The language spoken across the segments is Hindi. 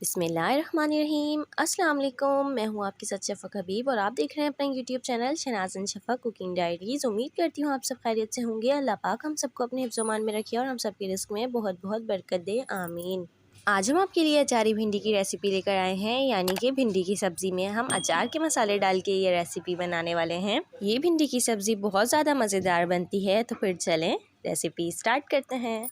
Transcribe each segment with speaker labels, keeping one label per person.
Speaker 1: बिस्मिल्लाहिर्रहमानिर्रहीम। अस्सलाम वालेकुम। मैं हूँ आपकी सच शफ़क़ हबीब और आप देख रहे हैं अपना YouTube channel Shanaz and Shafaq cooking diaries. उम्मीद करती हूँ आप सब खैरियत से होंगे। अल्लाह पाक हम सबको अपने हिफ्ज़-ओ-मान में रखे और हम सब के रिज़्क़ में बहुत बहुत बरकत दे, आमीन। आज हम आपके लिए अचारी भिंडी की रेसिपी लेकर आए हैं, यानी कि भिंडी की सब्ज़ी में हम अचार के मसाले डाल के ये रेसिपी बनाने वाले हैं। ये भिंडी की सब्ज़ी बहुत ज़्यादा मज़ेदार बनती है, तो फिर चलें रेसिपी स्टार्ट करते हैं।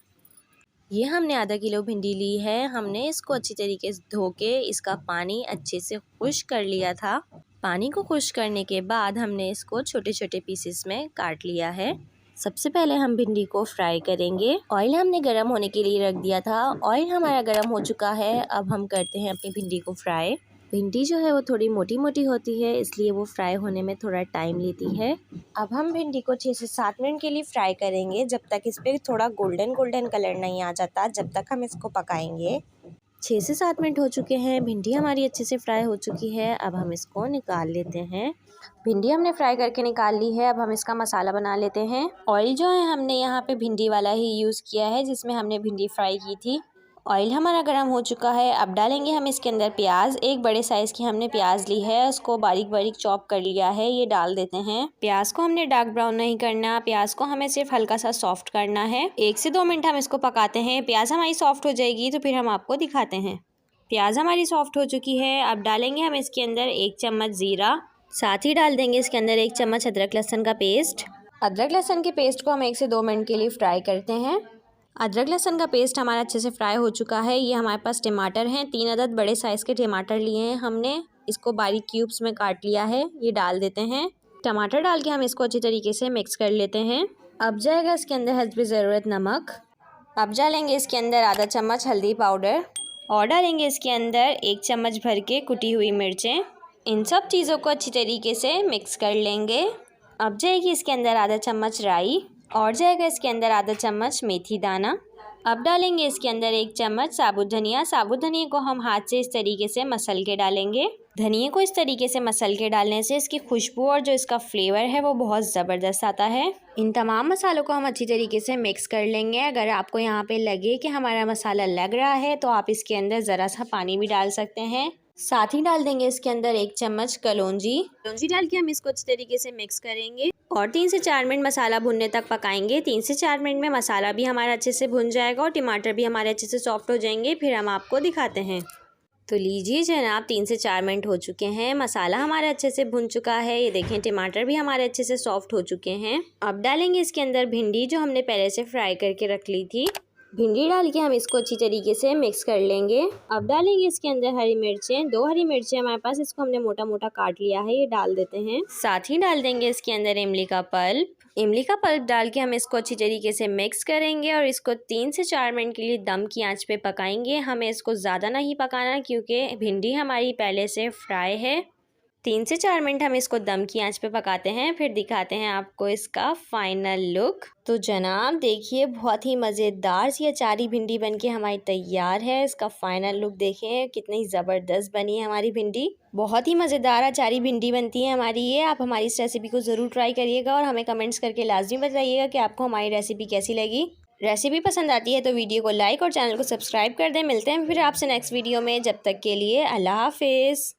Speaker 1: ये हमने आधा किलो भिंडी ली है। हमने इसको अच्छी तरीके से धो के इसका पानी अच्छे से खुश्क कर लिया था। पानी को खुश्क करने के बाद हमने इसको छोटे छोटे पीसेस में काट लिया है। सबसे पहले हम भिंडी को फ्राई करेंगे। ऑयल हमने गर्म होने के लिए रख दिया था। ऑयल हमारा गर्म हो चुका है। अब हम करते हैं अपनी भिंडी को फ्राई। भिंडी जो है वो थोड़ी मोटी मोटी होती है, इसलिए वो फ्राई होने में थोड़ा टाइम लेती है। अब हम भिंडी को 6 से 7 मिनट के लिए फ्राई करेंगे, जब तक इस पर थोड़ा गोल्डन गोल्डन कलर नहीं आ जाता, जब तक हम इसको पकाएंगे। 6 से 7 मिनट हो चुके हैं। भिंडी हमारी अच्छे से फ्राई हो चुकी है। अब हम इसको निकाल लेते हैं। भिंडी हमने फ्राई करके निकाल ली है। अब हम इसका मसाला बना लेते हैं। ऑयल जो है हमने यहाँ पे भिंडी वाला ही यूज़ किया है, जिसमें हमने भिंडी फ्राई की थी। ऑयल हमारा गर्म हो चुका है। अब डालेंगे हम इसके अंदर प्याज। एक बड़े साइज़ की हमने प्याज ली है, उसको बारीक बारीक चॉप कर लिया है, ये डाल देते हैं। प्याज को हमने डार्क ब्राउन नहीं करना, प्याज को हमें सिर्फ हल्का सा सॉफ्ट करना है। 1 से 2 मिनट हम इसको पकाते हैं। प्याज हमारी सॉफ्ट हो जाएगी तो फिर हम आपको दिखाते हैं। प्याज हमारी सॉफ्ट हो चुकी है। अब डालेंगे हम इसके अंदर 1 चम्मच ज़ीरा, साथ ही डाल देंगे इसके अंदर 1 चम्मच अदरक लहसुन का पेस्ट। अदरक लहसुन के पेस्ट को हम 1 से 2 मिनट के लिए फ्राई करते हैं। अदरक लहसुन का पेस्ट हमारा अच्छे से फ्राई हो चुका है। ये हमारे पास टमाटर हैं, 3 अदद बड़े साइज़ के टमाटर लिए हैं हमने। इसको बारीक क्यूब्स में काट लिया है, ये डाल देते हैं। टमाटर डाल के हम इसको अच्छी तरीके से मिक्स कर लेते हैं। अब जाएगा इसके अंदर हस्बे ज़रूरत नमक। अब डालेंगे इसके अंदर आधा चम्मच हल्दी पाउडर और डालेंगे इसके अंदर 1 चम्मच भर के कुटी हुई मिर्चें। इन सब चीज़ों को अच्छी तरीके से मिक्स कर लेंगे। अब जाएगी इसके अंदर आधा चम्मच राई और जाएगा इसके अंदर आधा चम्मच मेथी दाना। अब डालेंगे इसके अंदर 1 चम्मच साबुत धनिया। साबुत धनिया को हम हाथ से इस तरीके से मसल के डालेंगे। धनिया को इस तरीके से मसल के डालने से इसकी खुशबू और जो इसका फ्लेवर है वो बहुत ज़बरदस्त आता है। इन तमाम मसालों को हम अच्छी तरीके से मिक्स कर लेंगे। अगर आपको यहाँ पे लगे कि हमारा मसाला लग रहा है तो आप इसके अंदर ज़रा सा पानी भी डाल सकते हैं। साथ ही डाल देंगे इसके अंदर 1 चम्मच कलौंजी डाल के हम इसको अच्छी तरीके से मिक्स करेंगे और 3 से 4 मिनट मसाला भुनने तक पकाएंगे। 3 से 4 मिनट में मसाला भी हमारा अच्छे से भुन जाएगा और टमाटर भी हमारे अच्छे से सॉफ्ट हो जाएंगे। फिर हम आपको दिखाते हैं। तो लीजिए जनाब, 3 से 4 मिनट हो चुके हैं। मसाला हमारा अच्छे से भुन चुका है। ये देखें टमाटर भी हमारे अच्छे से सॉफ्ट हो चुके हैं। अब डालेंगे इसके अंदर भिंडी जो हमने पहले से फ्राई करके रख ली थी। भिंडी डाल के हम इसको अच्छी तरीके से मिक्स कर लेंगे। अब डालेंगे इसके अंदर हरी मिर्चें। 2 हरी मिर्चें हमारे पास, इसको हमने मोटा मोटा काट लिया है, ये डाल देते हैं। साथ ही डाल देंगे इसके अंदर इमली का पल्प। इमली का पल्प डाल के हम इसको अच्छी तरीके से मिक्स करेंगे और इसको 3 से 4 मिनट के लिए दम की आंच पे पकाएंगे। हमें इसको ज़्यादा नहीं पकाना क्योंकि भिंडी हमारी पहले से फ्राई है। 3 से 4 मिनट हम इसको दम की आंच पे पकाते हैं, फिर दिखाते हैं आपको इसका फाइनल लुक। तो जनाब देखिए, बहुत ही मज़ेदार सी अचारी भिंडी बनके हमारी तैयार है। इसका फाइनल लुक देखें, कितनी ज़बरदस्त बनी है हमारी भिंडी। बहुत ही मज़ेदार अचारी भिंडी बनती है हमारी ये। आप हमारी इस रेसिपी को ज़रूर ट्राई करिएगा और हमें कमेंट्स करके लाजमी बताइएगा कि आपको हमारी रेसिपी कैसी लगी। रेसिपी पसंद आती है तो वीडियो को लाइक और चैनल को सब्सक्राइब कर दें। मिलते हैं फिर आपसे नेक्स्ट वीडियो में। जब तक के लिए अल्लाह हाफिज़।